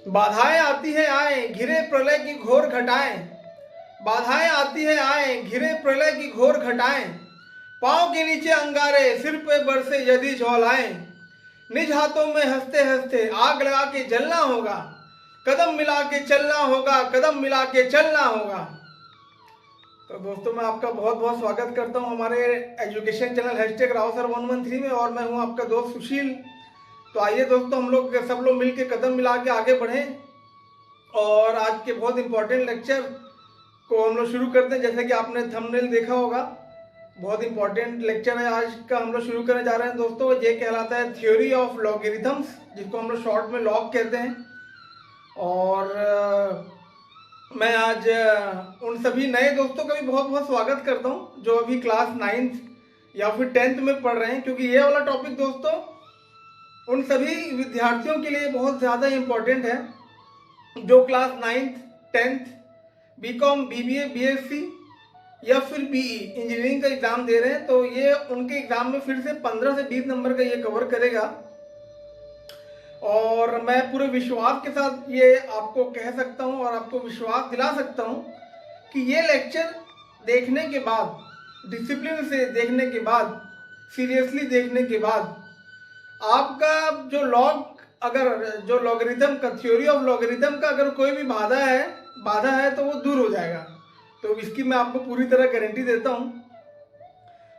बाधाएं आती है आए घिरे प्रलय की घोर घटाएं। बाधाएं आती है आए घिरे प्रलय की घोर घटाएं। पाँव के नीचे अंगारे सिर पे बरसे यदि ज्वालाएं। निज हाथों में हंसते हंसते आग लगा के जलना होगा। कदम मिला के चलना होगा, कदम मिला के चलना होगा। तो दोस्तों, मैं आपका बहुत बहुत स्वागत करता हूं हमारे एजुकेशन चैनल #RaoSir113 में, और मैं हूं आपका दोस्त सुशील। तो आइए दोस्तों, हम लोग सब लोग मिलके कदम मिला के आगे बढ़ें और आज के बहुत इंपॉर्टेंट लेक्चर को हम लोग शुरू करते हैं। जैसे कि आपने थंबनेल देखा होगा, बहुत इंपॉर्टेंट लेक्चर है आज का हम लोग शुरू करने जा रहे हैं दोस्तों। ये कहलाता है थ्योरी ऑफ लॉगरिथम्स, जिसको हम लोग शॉर्ट में लॉग कहते हैं। और मैं आज उन सभी नए दोस्तों का भी बहुत बहुत स्वागत करता हूं जो अभी क्लास 9th या फिर 10th में पढ़ रहे हैं, क्योंकि ये वाला टॉपिक दोस्तों उन सभी विद्यार्थियों के लिए बहुत ज़्यादा इम्पोर्टेंट है जो class 9th 10th BCom BBA BSc या फिर बीई इंजीनियरिंग का एग्ज़ाम दे रहे हैं। तो ये उनके एग्ज़ाम में फिर से 15 से 20 नंबर का ये कवर करेगा। और मैं पूरे विश्वास के साथ ये आपको कह सकता हूँ और आपको विश्वास दिला सकता हूँ कि ये लेक्चर देखने के बाद, डिसिप्लिन से देखने के बाद, सीरियसली देखने के बाद, आपका जो लॉगरिथम का थ्योरी ऑफ लॉगरिथम का अगर कोई भी बाधा है तो वो दूर हो जाएगा। तो इसकी मैं आपको पूरी तरह गारंटी देता हूँ।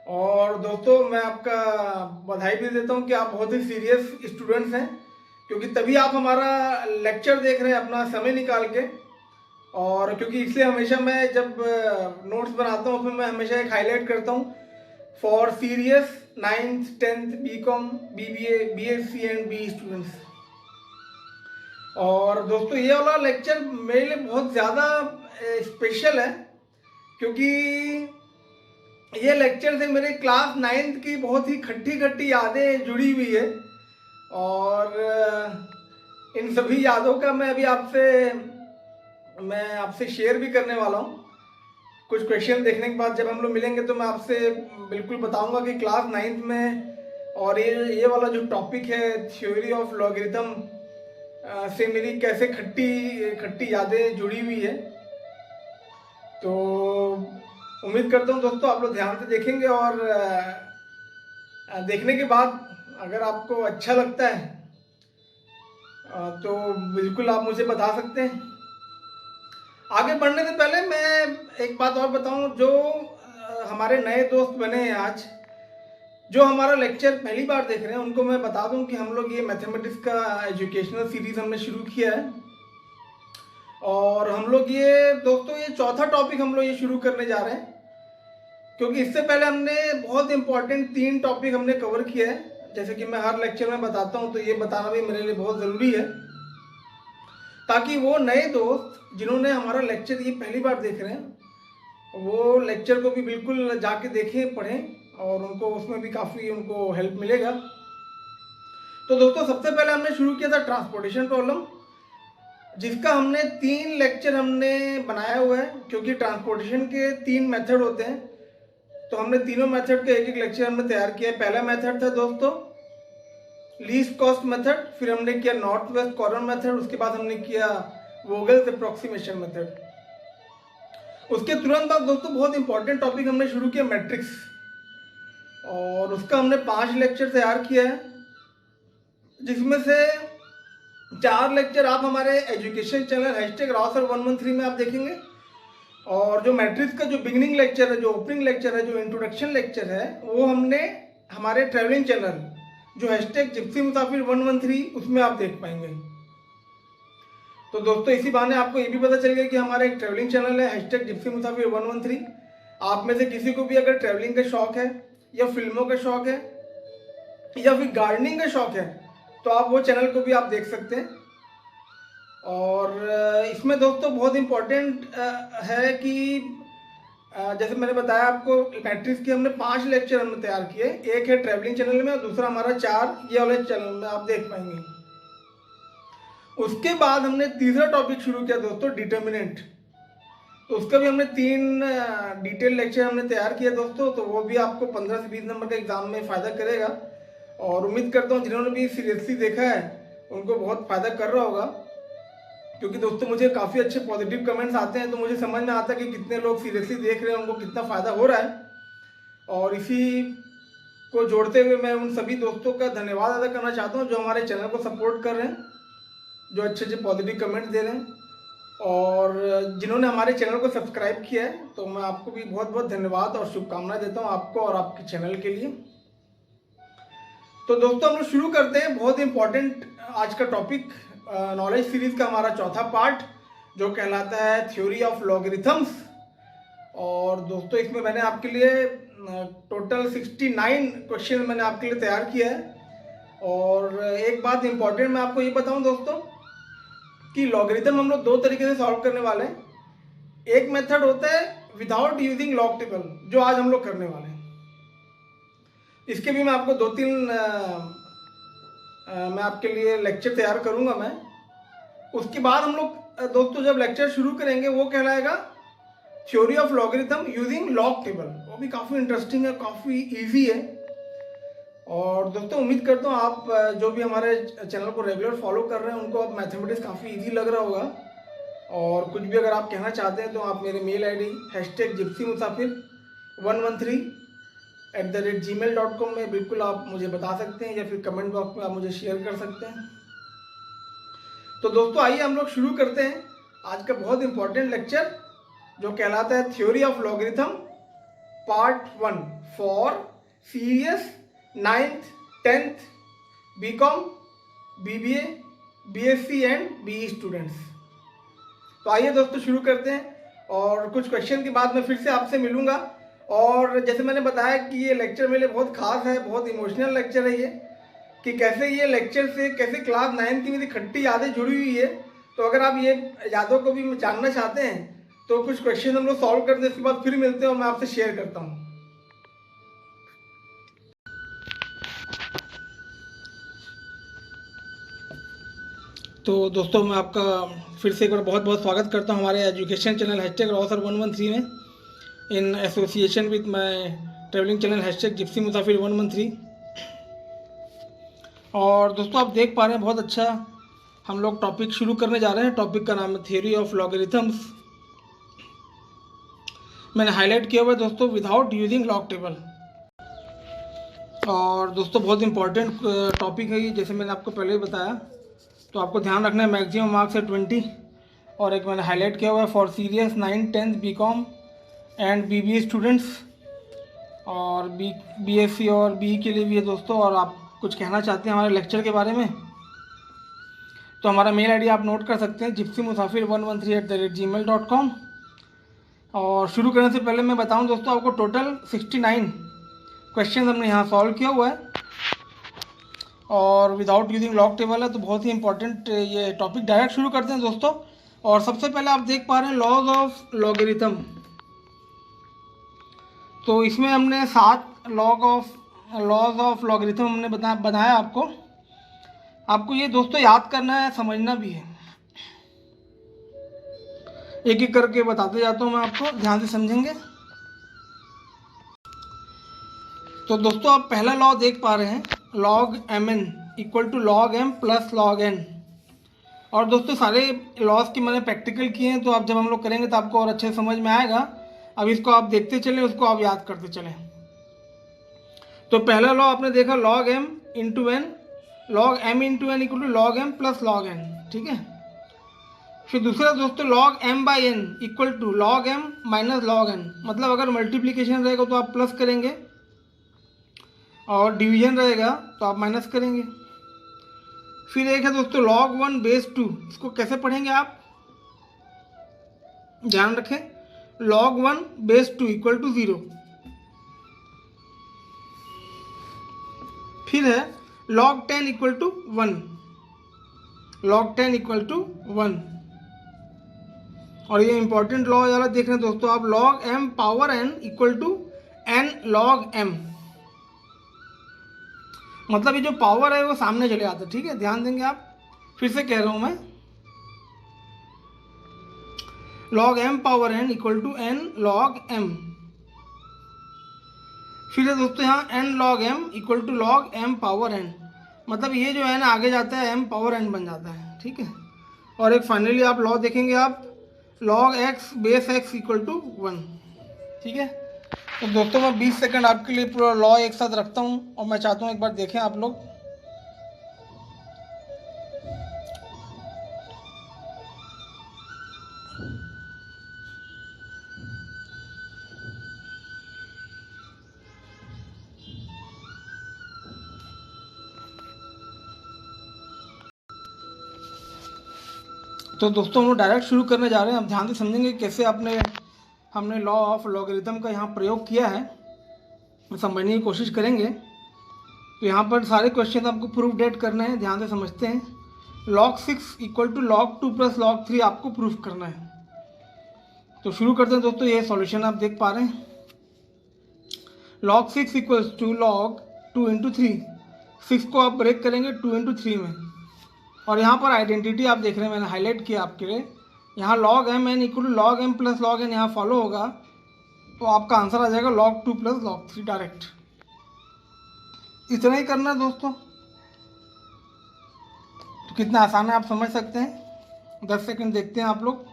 और दोस्तों, मैं आपका बधाई भी देता हूँ कि आप बहुत ही सीरियस स्टूडेंट्स हैं, क्योंकि तभी आप हमारा लेक्चर देख रहे हैं अपना समय निकाल के। और क्योंकि इसलिए हमेशा मैं जब नोट्स बनाता हूँ उसमें मैं हमेशा एक हाईलाइट करता हूँ for serious 9th 10th BCom BBA BSc and B students. और दोस्तों, ये वाला लेक्चर मेरे लिए बहुत ज़्यादा स्पेशल है, क्योंकि ये लेक्चर से मेरे क्लास 9th की बहुत ही खट्टी खट्टी यादें जुड़ी हुई है। और इन सभी यादों का मैं अभी आपसे शेयर भी करने वाला हूँ। कुछ क्वेश्चन देखने के बाद जब हम लोग मिलेंगे तो मैं आपसे बिल्कुल बताऊंगा कि क्लास 9th में और ये वाला जो टॉपिक है थ्योरी ऑफ लॉगरिथम से मेरी कैसे खट्टी खट्टी यादें जुड़ी हुई है। तो उम्मीद करता हूँ दोस्तों आप लोग ध्यान से देखेंगे, और देखने के बाद अगर आपको अच्छा लगता है तो बिल्कुल आप मुझे बता सकते हैं। आगे बढ़ने से पहले मैं एक बात और बताऊं, जो हमारे नए दोस्त बने हैं आज, जो हमारा लेक्चर पहली बार देख रहे हैं, उनको मैं बता दूं कि हम लोग ये मैथमेटिक्स का एजुकेशनल सीरीज हमने शुरू किया है। और हम लोग ये दोस्तों ये चौथा टॉपिक हम लोग ये शुरू करने जा रहे हैं, क्योंकि इससे पहले हमने बहुत इंपॉर्टेंट 3 टॉपिक हमने कवर किया है। जैसे कि मैं हर लेक्चर में बताता हूँ, तो ये बताना भी मेरे लिए बहुत ज़रूरी है, ताकि वो नए दोस्त जिन्होंने हमारा लेक्चर ये पहली बार देख रहे हैं वो लेक्चर को भी बिल्कुल जाके देखें, पढ़ें, और उनको उसमें भी काफ़ी उनको हेल्प मिलेगा। तो दोस्तों, सबसे पहले हमने शुरू किया था ट्रांसपोर्टेशन प्रॉब्लम, जिसका हमने 3 लेक्चर हमने बनाया हुआ है, क्योंकि ट्रांसपोर्टेशन के 3 मेथड होते हैं। तो हमने तीनों मेथड के एक लेक्चर हमने तैयार किया है। पहला मेथड था दोस्तों लीस्ट कॉस्ट मेथड, फिर हमने किया नॉर्थ वेस्ट कॉर्नर मेथड, उसके बाद हमने किया वोगल्स अप्रोक्सीमेशन मेथड। उसके तुरंत बाद दोस्तों बहुत इंपॉर्टेंट टॉपिक हमने शुरू किया मैट्रिक्स, और उसका हमने 5 लेक्चर तैयार किया है, जिसमें से 4 लेक्चर आप हमारे एजुकेशन चैनल #RaoSir113 में आप देखेंगे। और जो मैट्रिक्स का जो बिगिनिंग लेक्चर है, जो ओपनिंग लेक्चर है, जो इंट्रोडक्शन लेक्चर है, वो हमने हमारे ट्रैवलिंग चैनल जो #GypsyMusafir113 उसमें आप देख पाएंगे। तो दोस्तों, इसी बहाने आपको ये भी पता चल गया कि हमारा एक ट्रैवलिंग चैनल है #GypsyMusafir113। आप में से किसी को भी अगर ट्रैवलिंग का शौक है, या फिल्मों का शौक है, या फिर गार्डनिंग का शौक है, तो आप वो चैनल को भी आप देख सकते हैं। और इसमें दोस्तों बहुत इम्पोर्टेंट है कि जैसे मैंने बताया आपको, मैट्रिक्स के हमने 5 लेक्चर हमने तैयार किए। एक है ट्रैवलिंग चैनल में और दूसरा हमारा 4 ये वाले चैनल में आप देख पाएंगे। उसके बाद हमने तीसरा टॉपिक शुरू किया दोस्तों डिटर्मिनेंट। तो उसका भी हमने 3 डिटेल लेक्चर हमने तैयार किया दोस्तों। तो वो भी आपको 15 से 20 नंबर का एग्जाम में फ़ायदा करेगा, और उम्मीद करता हूँ जिन्होंने भी सीरियसली देखा है उनको बहुत फ़ायदा कर रहा होगा। क्योंकि दोस्तों मुझे काफ़ी अच्छे पॉजिटिव कमेंट्स आते हैं, तो मुझे समझ में आता है कि कितने लोग सीरियसली देख रहे हैं, उनको कितना फ़ायदा हो रहा है। और इसी को जोड़ते हुए मैं उन सभी दोस्तों का धन्यवाद अदा करना चाहता हूँ जो हमारे चैनल को सपोर्ट कर रहे हैं, जो अच्छे अच्छे पॉजिटिव कमेंट्स दे रहे हैं, और जिन्होंने हमारे चैनल को सब्सक्राइब किया है, तो मैं आपको भी बहुत बहुत धन्यवाद और शुभकामनाएं देता हूँ आपको और आपके चैनल के लिए। तो दोस्तों हम लोग शुरू करते हैं। बहुत इंपॉर्टेंट आज का टॉपिक, नॉलेज सीरीज का हमारा चौथा पार्ट, जो कहलाता है थ्योरी ऑफ लॉगरिथम्स। और दोस्तों इसमें मैंने आपके लिए टोटल 69 क्वेश्चन मैंने आपके लिए तैयार किया है। और एक बात इंपॉर्टेंट मैं आपको ये बताऊं दोस्तों कि लॉगरिथम हम लोग दो तरीके से सॉल्व करने वाले हैं। एक मेथड होता है विदाउट यूजिंग लॉग टेबल, जो आज हम लोग करने वाले हैं। इसके भी मैं आपको दो तीन मैं आपके लिए लेक्चर तैयार करूंगा मैं। उसके बाद हम लोग दोस्तों जब लेक्चर शुरू करेंगे वो कहलाएगा theory of logarithm using log table. वो भी काफ़ी इंटरेस्टिंग है, काफ़ी इजी है। और दोस्तों उम्मीद करता हूँ आप जो भी हमारे चैनल को रेगुलर फॉलो कर रहे हैं उनको अब मैथमेटिक्स काफ़ी इजी लग रहा होगा। और कुछ भी अगर आप कहना चाहते हैं तो आप मेरे मेल ID #gypsymusafir113@gmail.com में बिल्कुल आप मुझे बता सकते हैं, या फिर कमेंट बॉक्स में आप मुझे शेयर कर सकते हैं। तो दोस्तों आइए हम लोग शुरू करते हैं आज का बहुत इंपॉर्टेंट लेक्चर, जो कहलाता है theory of logarithm part 1 for serious 9th 10th BCom BBA BSc and BE students. तो आइए दोस्तों शुरू करते हैं। और कुछ क्वेश्चन के बाद मैं फिर से आपसे मिलूंगा। और जैसे मैंने बताया कि ये लेक्चर मेरे लिए बहुत खास है, बहुत इमोशनल लेक्चर है ये, कि कैसे ये लेक्चर से कैसे क्लास 9 की मेरी खट्टी यादें जुड़ी हुई है। तो अगर आप ये यादों को भी जानना चाहते हैं तो कुछ क्वेश्चन हम लोग सॉल्व करते हैं, उसके बाद फिर मिलते हैं और मैं आपसे शेयर करता हूँ। तो दोस्तों मैं आपका फिर से एक बार बहुत बहुत स्वागत करता हूँ हमारे एजुकेशन चैनल #Rosar113 में, in association with my travelling channel #gypsymusafir113। और दोस्तों आप देख पा रहे हैं बहुत अच्छा हम लोग टॉपिक शुरू करने जा रहे हैं। टॉपिक का नाम है थ्योरी ऑफ लॉगरिथम्स। मैंने हाईलाइट किया हुआ है दोस्तों विदाउट यूजिंग लॉग टेबल। और दोस्तों बहुत इंपॉर्टेंट टॉपिक है ये, जैसे मैंने आपको पहले ही बताया। तो आपको ध्यान रखना है मैक्सिमम मार्क्स है 20। और एक मैंने हाईलाइट किया हुआ है for serious 9th 10th BCom and BBA students, और BSc और BE के लिए भी है दोस्तों। और आप कुछ कहना चाहते हैं हमारे लेक्चर के बारे में तो हमारा मेल ID आप नोट कर सकते हैं gypsymusafir113@gmail.com। और शुरू करने से पहले मैं बताऊं दोस्तों आपको टोटल 69 क्वेश्चन हमने यहाँ सॉल्व किया हुआ है, और विदाउट यूजिंग लॉग टेबल है। तो बहुत ही इंपॉर्टेंट ये टॉपिक। डायरेक्ट शुरू करते हैं दोस्तों। और सबसे पहले आप देख पा रहे हैं लॉज ऑफ लॉगरिथम। तो इसमें हमने 7 लॉज ऑफ लॉगरिथम हमने बनाया आपको ये दोस्तों याद करना है, समझना भी है। एक एक करके बताते जाता हूँ मैं आपको, ध्यान से समझेंगे। तो दोस्तों आप पहला लॉ देख पा रहे हैं, log mn equal to log m plus log n। और दोस्तों सारे लॉज की मैंने प्रैक्टिकल किए हैं, तो आप जब हम लोग करेंगे तो आपको और अच्छे समझ में आएगा। अब इसको आप देखते चलें, उसको आप याद करते चलें। तो पहला लॉ आपने देखा log m into n, log m into n equal to log m plus log n, ठीक है। फिर दूसरा दोस्तों log m by n equal to log m minus log n। मतलब अगर मल्टीप्लीकेशन रहेगा तो आप प्लस करेंगे, और डिवीजन रहेगा तो आप माइनस करेंगे। फिर एक है दोस्तों log 1 बेस 2। इसको कैसे पढ़ेंगे आप, ध्यान रखें, log 1 बेस 2 इक्वल टू 0। फिर है log 10 equal to 1, log 10 equal to 1। और ये इंपॉर्टेंट लॉ वाला देख रहे हैं दोस्तों आप, log m power n equal to n log m। मतलब ये जो पावर है वो सामने चले आता है, ठीक है, ध्यान देंगे आप। फिर से कह रहा हूं मैं, log m power n equal to n log m। फिर है दोस्तों यहाँ n log m equal to log m power n। मतलब ये जो है ना आगे जाता है m पावर n बन जाता है, ठीक है। और एक फाइनली आप लॉ देखेंगे आप log x base x equal to 1। ठीक है, तो दोस्तों मैं 20 सेकंड आपके लिए पूरा लॉ एक साथ रखता हूँ और मैं चाहता हूँ एक बार देखें आप लोग। तो दोस्तों हम लोग डायरेक्ट शुरू करने जा रहे हैं। अब ध्यान से समझेंगे कैसे हमने लॉ ऑफ लॉगरिथम का यहाँ प्रयोग किया है, समझने की कोशिश करेंगे। तो यहाँ पर सारे क्वेश्चन आपको प्रूफ डेट करने हैं, ध्यान से समझते हैं। log 6 equal to log 2 plus log 3 आपको प्रूफ करना है। तो शुरू करते हैं दोस्तों। ये सॉल्यूशन आप देख पा रहे हैं। log 6 equals to log 2 into 3। 6 को आप ब्रेक करेंगे 2 इंटू 3 में, और यहाँ पर आइडेंटिटी आप देख रहे हैं, मैंने हाईलाइट किया आपके लिए। यहाँ log m n equal to log m plus log n यहाँ फॉलो होगा, तो आपका आंसर आ जाएगा log 2 प्लस log 3 डायरेक्ट। इतना ही करना है दोस्तों। तो कितना आसान है आप समझ सकते हैं। 10 सेकंड देखते हैं आप लोग।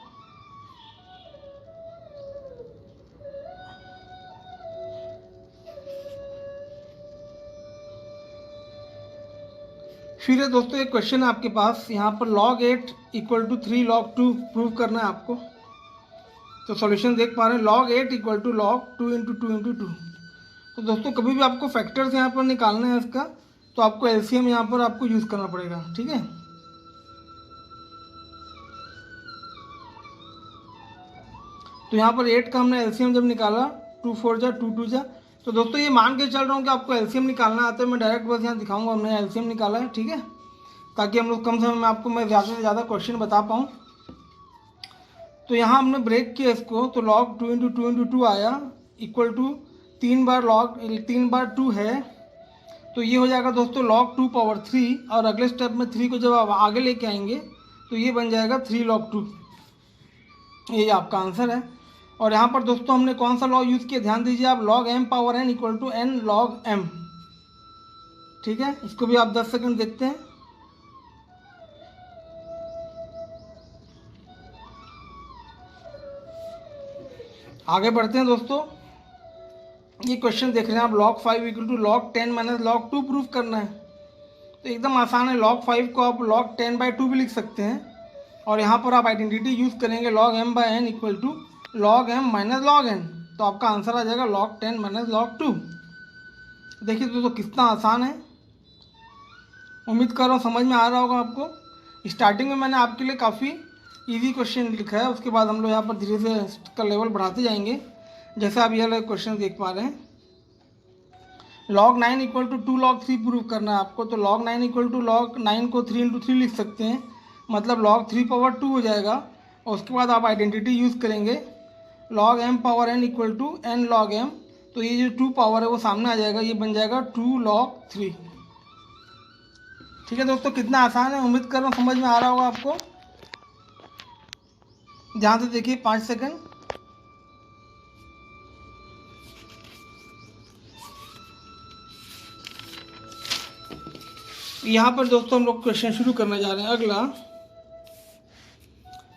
फिर है दोस्तों एक क्वेश्चन है आपके पास, यहाँ पर log 8 equal to 3 log 2 prove करना है आपको। तो सॉल्यूशन देख पा रहे हैं, log 8 equal to log 2 into 2 into 2। तो दोस्तों कभी भी आपको फैक्टर्स यहाँ पर निकालना है इसका, तो आपको एलसीएम यहाँ पर आपको यूज़ करना पड़ेगा। ठीक है, तो यहाँ पर 8 का हमने एलसीएम जब निकाला, 2 4 जा 2 2 जा। तो दोस्तों ये मान के चल रहा हूँ कि आपको एलसीएम निकालना आता है। मैं डायरेक्ट बस यहाँ दिखाऊंगा हमने एलसीएम निकाला है। ठीक है, ताकि हम लोग कम समय में आपको मैं ज़्यादा से ज़्यादा क्वेश्चन बता पाऊँ। तो यहाँ हमने ब्रेक किया इसको, तो log 2 इंटू 2 इंटू 2 आया इक्वल टू 3 बार 2 है, तो ये हो जाएगा दोस्तों log 2 पावर 3। और अगले स्टेप में 3 को जब आप आगे लेके आएंगे तो ये बन जाएगा 3 log 2। ये आपका आंसर है। और यहाँ पर दोस्तों हमने कौन सा लॉ यूज़ किया, ध्यान दीजिए आप, log m power n equal to n log m। ठीक है, इसको भी आप 10 सेकंड देखते हैं। आगे बढ़ते हैं दोस्तों। ये क्वेश्चन देख रहे हैं आप, log 5 equal to log 10 minus log 2 proof करना है। तो एकदम आसान है, log 5 को आप log 10/2 भी लिख सकते हैं। और यहाँ पर आप आइडेंटिटी यूज़ करेंगे log m/n equal to log m minus log n। तो आपका आंसर आ जाएगा log 10 माइनस log 2। देखिए दोस्तों कितना आसान है। उम्मीद कर रहा हूँ समझ में आ रहा होगा आपको। स्टार्टिंग में मैंने आपके लिए काफ़ी इजी क्वेश्चन लिखा है, उसके बाद हम लोग यहाँ पर धीरे धीरे इसका लेवल बढ़ाते जाएंगे। जैसे आप ये वाला क्वेश्चन देख पा रहे हैं, log 9 equal to 2 log 3 prove करना है आपको। तो log 9 इक्वल टू log 9 को 3 इंटू 3 लिख सकते हैं, मतलब log 3 पावर 2 हो जाएगा। और उसके बाद आप आइडेंटिटी यूज़ करेंगे log m power n equal to n log m। तो ये जो 2 पावर है वो सामने आ जाएगा, ये बन जाएगा 2 log 3। ठीक है दोस्तों, कितना आसान है। उम्मीद कर रहा हूँ समझ में आ रहा होगा आपको। ध्यान से देखिए, 5 सेकंड। यहाँ पर दोस्तों हम लोग क्वेश्चन शुरू करने जा रहे हैं। अगला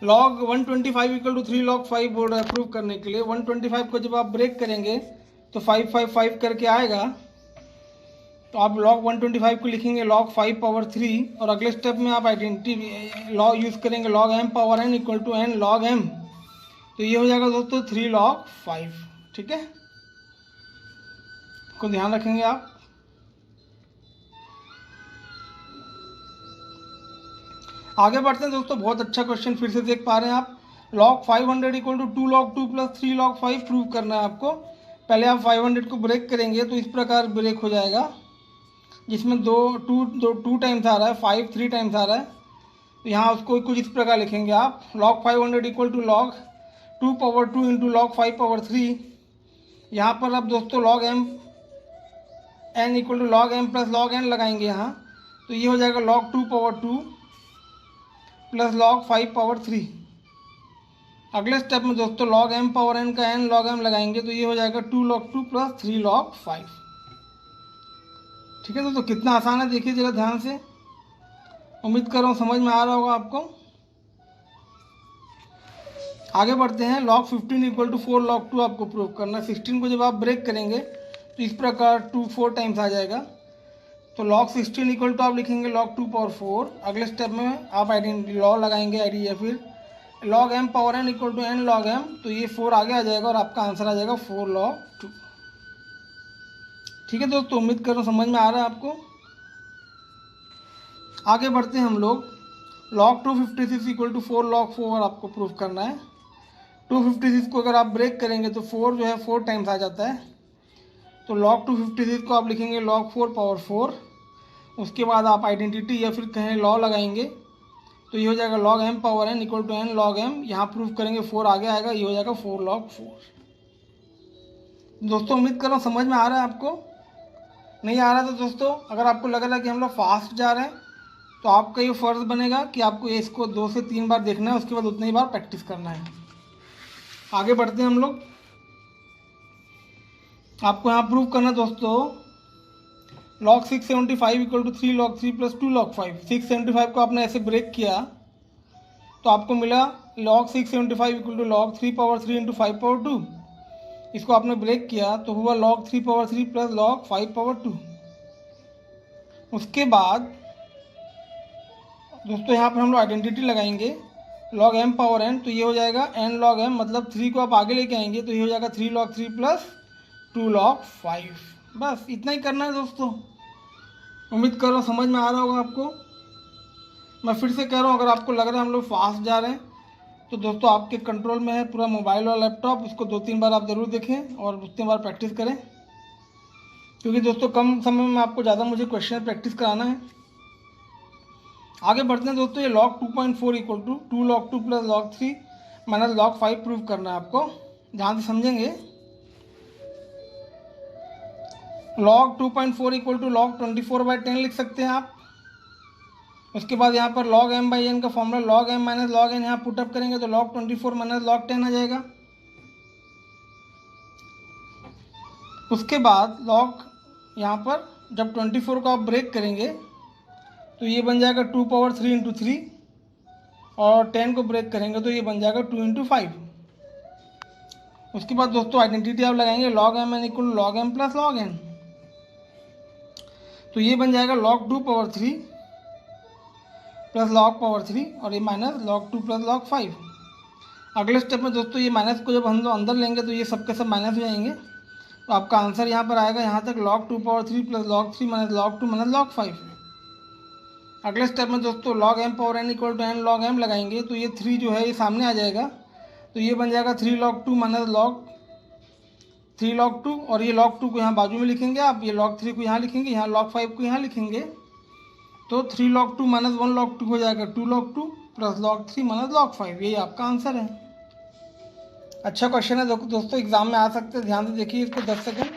log 125 इक्वल टू 3 log 5 बोल रहा है प्रूव करने के लिए। 125 को जब आप ब्रेक करेंगे तो 5 5 5 करके आएगा, तो आप log 125 को लिखेंगे log 5 पावर 3। और अगले स्टेप में आप आइडेंटिटी लॉ यूज़ करेंगे log m power n equal to n log m। तो ये हो जाएगा दोस्तों 3 log 5। ठीक है, को ध्यान रखेंगे आप। आगे बढ़ते हैं दोस्तों। बहुत अच्छा क्वेश्चन फिर से देख पा रहे हैं आप। log 500 equal to 2 log 2 plus 3 log 5 prove करना है आपको। पहले आप 500 को ब्रेक करेंगे तो इस प्रकार ब्रेक हो जाएगा, जिसमें टू टाइम्स आ रहा है, 5 3 टाइम्स आ रहा है। तो यहाँ उसको कुछ इस प्रकार लिखेंगे आप, log 500 equal to log 2 power 2 into log 5 power 3। यहाँ पर आप दोस्तों log m n equal to log m plus log n लगाएंगे यहाँ। तो ये हो जाएगा log 2 power 2 plus log 5 power 3। अगले स्टेप में दोस्तों log m पावर n का n log m लगाएंगे, तो ये हो जाएगा 2 log 2 प्लस 3 log 5। ठीक है दोस्तों, कितना आसान है देखिए जरा ध्यान से। उम्मीद कर रहा हूँ समझ में आ रहा होगा आपको। आगे बढ़ते हैं। log 15 इक्वल टू 4 log 2 आपको प्रूव करना है। 16 को जब आप ब्रेक करेंगे तो इस प्रकार 2 4 टाइम्स आ जाएगा। तो log 16 इक्वल टू आप लिखेंगे log 2 पावर 4। अगले स्टेप में आप आइडेंटिटी लॉ लगाएंगे आईडी, या फिर log m power n equal to n log m। तो ये 4 आगे आ जाएगा और आपका आंसर आ जाएगा 4 log 2। ठीक है दोस्तों, उम्मीद कर रहा हूँ समझ में आ रहा है आपको। आगे बढ़ते हैं हम लोग। log 256 इक्वल टू 4 log 4 आपको प्रूव करना है। 256 को अगर आप ब्रेक करेंगे तो 4 जो है 4 टाइम्स आ जाता है। तो log 256 को आप लिखेंगे log 4 पावर 4। उसके बाद आप आइडेंटिटी या फिर कहें लॉ लगाएंगे तो ये हो जाएगा log m power n equal to n log m। यहाँ प्रूफ करेंगे 4 आगे आएगा, ये हो जाएगा 4 log 4। दोस्तों उम्मीद कर रहा हूँ समझ में आ रहा है आपको। नहीं आ रहा तो दोस्तों अगर आपको लग रहा है कि हम लोग फास्ट जा रहे हैं तो आपका ये फ़र्ज़ बनेगा कि आपको इसको 2 से 3 बार देखना है, उसके बाद उतनी बार प्रैक्टिस करना है। आगे बढ़ते हैं हम लोग। आपको यहाँ प्रूव करना है दोस्तों log 675 equal to 3 log 3 plus 2 log 5। 675 को आपने ऐसे ब्रेक किया तो आपको मिला log 675 equal to log 3 power 3 into 5 power 2। इसको आपने ब्रेक किया तो हुआ log 3 power 3 plus log 5 power 2। उसके बाद दोस्तों यहाँ पर हम लोग आइडेंटिटी लगाएंगे log m पावर n। तो ये हो जाएगा n log m, मतलब 3 को आप आगे लेके आएंगे तो ये हो जाएगा 3 log 3 प्लस 2 log 5। बस इतना ही करना है दोस्तों। उम्मीद कर रहा हूँ समझ में आ रहा होगा आपको। मैं फिर से कह रहा हूँ, अगर आपको लग रहा है हम लोग फास्ट जा रहे हैं तो दोस्तों आपके कंट्रोल में है पूरा मोबाइल और लैपटॉप। इसको 2-3 बार आप ज़रूर देखें और उतनी बार प्रैक्टिस करें, क्योंकि दोस्तों कम समय में आपको ज़्यादा मुझे क्वेश्चन प्रैक्टिस कराना है। आगे बढ़ते हैं दोस्तों। ये log 2.4 equal to 2 log 2 plus log 3 minus log 5 prove करना है आपको। ध्यान से समझेंगे। log 2.4 इक्वल टू log 24/10 लिख सकते हैं आप। उसके बाद यहाँ पर log m बाई n का formula log m minus log n यहाँ पुटअप करेंगे तो log 24 माइनस log 10 आ जाएगा। उसके बाद log यहाँ पर जब 24 को आप ब्रेक करेंगे तो ये बन जाएगा 2 पावर 3 इंटू 3, और 10 को ब्रेक करेंगे तो ये बन जाएगा 2 इंटू 5। उसके बाद दोस्तों आइडेंटिटी आप लगाएंगे log m n equal to log m plus log n। तो ये बन जाएगा log 2 power 3 plus log power 3 और ये माइनस log 2 प्लस log 5। अगले स्टेप में दोस्तों ये माइनस को जब हम लोग अंदर लेंगे तो ये सब के सब माइनस हो जाएंगे। तो आपका आंसर यहाँ पर आएगा यहाँ तक log 2 power 3 plus log 3 minus log 2 minus log 5। अगले स्टेप में दोस्तों log m power n equal to n log m लगाएंगे तो ये 3 जो है ये सामने आ जाएगा। तो ये बन जाएगा 3 log 2 माइनस log 3 log 2, और ये log 2 को यहाँ बाजू में लिखेंगे आप, ये log 3 को यहाँ लिखेंगे, यहाँ log 5 को यहाँ लिखेंगे। तो 3 log 2 माइनस 1 log 2 हो जाएगा 2 log 2 plus log 3 minus log 5। यही आपका आंसर है। अच्छा क्वेश्चन है दोस्तों, एग्जाम में आ सकते हैं। ध्यान से देखिए इसको 10 सेकेंड।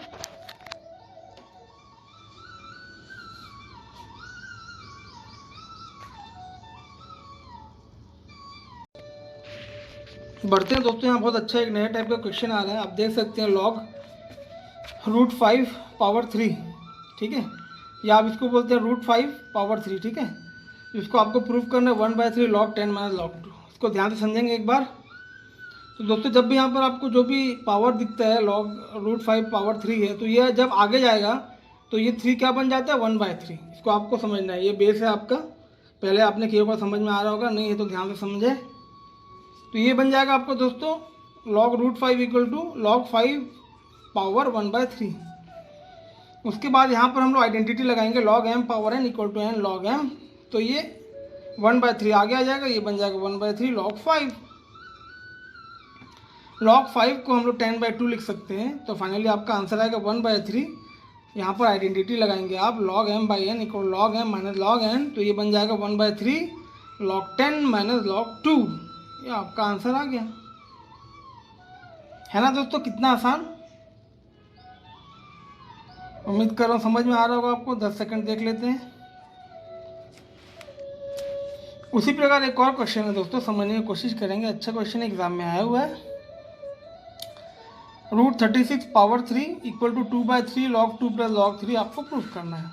बढ़ते हैं दोस्तों। यहाँ बहुत अच्छा एक नया टाइप का क्वेश्चन आ रहा है, आप देख सकते हैं log √5 पावर 3, ठीक है, या आप इसको बोलते हैं √5 पावर 3, ठीक है। इसको आपको प्रूफ करना है 1/3 log 10 माइनस log 2। इसको ध्यान से समझेंगे एक बार। तो दोस्तों जब भी यहाँ पर आपको जो भी पावर दिखता है log √5 पावर 3 है, तो ये जब आगे जाएगा तो ये 3 क्या बन जाता है 1/3। इसको आपको समझना है, ये बेस है आपका। पहले आपने किया हुआ समझ में आ रहा होगा, नहीं है तो ध्यान से समझे। तो ये बन जाएगा आपको दोस्तों log √5 equal to log 5 power 1/3। उसके बाद यहाँ पर हम लोग आइडेंटिटी लगाएंगे log m power n equal to n log m। तो ये 1/3 आगे आ जाएगा, ये बन जाएगा 1/3 log 5। log 5 को हम लोग 10/2 लिख सकते हैं। तो फाइनली आपका आंसर आएगा 1/3। यहाँ पर आइडेंटिटी लगाएंगे आप log m by n equal log m minus log n। तो ये बन जाएगा 1/3 log 10 माइनस log 2। ये आपका आंसर आ गया, है ना दोस्तों। कितना आसान। उम्मीद कर रहा हूँ समझ में आ रहा होगा आपको। 10 सेकंड देख लेते हैं। उसी प्रकार एक और क्वेश्चन है दोस्तों, समझने की कोशिश करेंगे। अच्छा क्वेश्चन एग्जाम में आया हुआ है। √36 power 3 equal to 2/3 log 2 plus log 3 आपको प्रूफ करना है।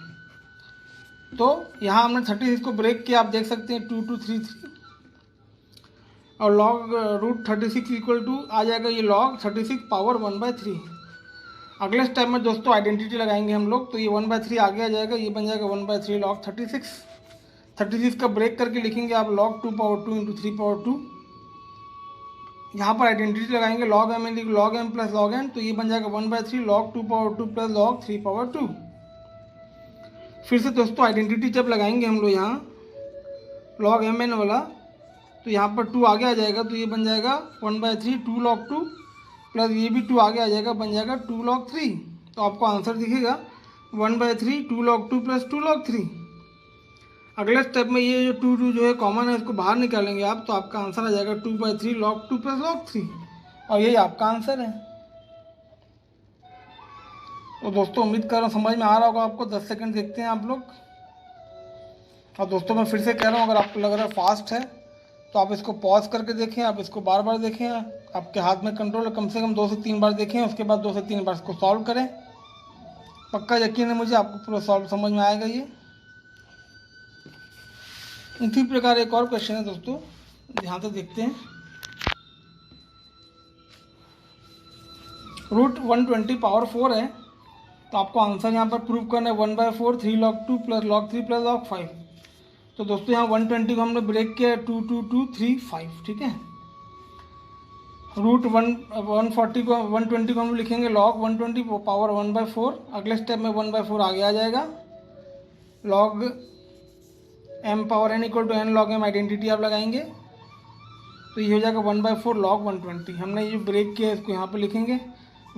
तो यहाँ हमने 36 को ब्रेक किया, आप देख सकते हैं 2 2 3 3। और लॉग रूट 36 इक्वल टू आ जाएगा ये लॉग 36 पावर 1/3। अगले स्टेप में दोस्तों आइडेंटिटी लगाएंगे हम लोग, तो ये 1/3 आगे आ जाएगा, ये बन जाएगा 1/3 लॉग 36। 36 का ब्रेक करके लिखेंगे आप लॉग 2 पावर 2 इंटू 3 पावर 2। यहाँ पर आइडेंटिटी लगाएंगे log M log M plus log N, तो ये बन जाएगा 1/3 log 2 power 2 plus log 3 power 2। फिर से दोस्तों आइडेंटिटी जब लगाएंगे हम लोग यहाँ लॉग एम एन वाला, तो यहाँ पर 2 आगे आ जाएगा, तो ये बन जाएगा 1/3 2 log 2 प्लस ये भी 2 आगे आ जाएगा, बन जाएगा 2 log 3। तो आपको आंसर दिखेगा 1/3 2 log 2 प्लस 2 log 3। अगले स्टेप में ये जो 2 जो है कॉमन है इसको बाहर निकालेंगे आप, तो आपका आंसर आ जाएगा 2/3 log 2 प्लस log 3, और यही आपका आंसर है। तो दोस्तों उम्मीद कर रहा हूँ समझ में आ रहा होगा आपको। 10 सेकंड देखते हैं आप लोग। और दोस्तों मैं फिर से कह रहा हूँ, अगर आपको लग रहा है फास्ट है तो आप इसको पॉज करके देखें, आप इसको बार बार देखें, आपके हाथ में कंट्रोल है, कम से कम 2 से 3 बार देखें, उसके बाद 2 से 3 बार इसको सॉल्व करें। पक्का यकीन है मुझे आपको पूरा सॉल्व समझ में आएगा। ये इसी प्रकार एक और क्वेश्चन है दोस्तों, ध्यान से देखते हैं। रूट 120 पावर 4 है, तो आपको आंसर यहाँ पर प्रूव करना है 1/4 3 log 2 plus log 3 plus log 5। तो दोस्तों यहाँ 120 को हमने ब्रेक किया 2 2 2 3 5, ठीक है। रूट 140 को 120 को हम लिखेंगे log 120 पावर 1/4। अगले स्टेप में 1/4 आगे आ जाएगा, log m power n equal to n log m identity आप लगाएंगे, तो ये हो जाएगा 1/4 log 120। हमने ये ब्रेक किया इसको यहाँ पर लिखेंगे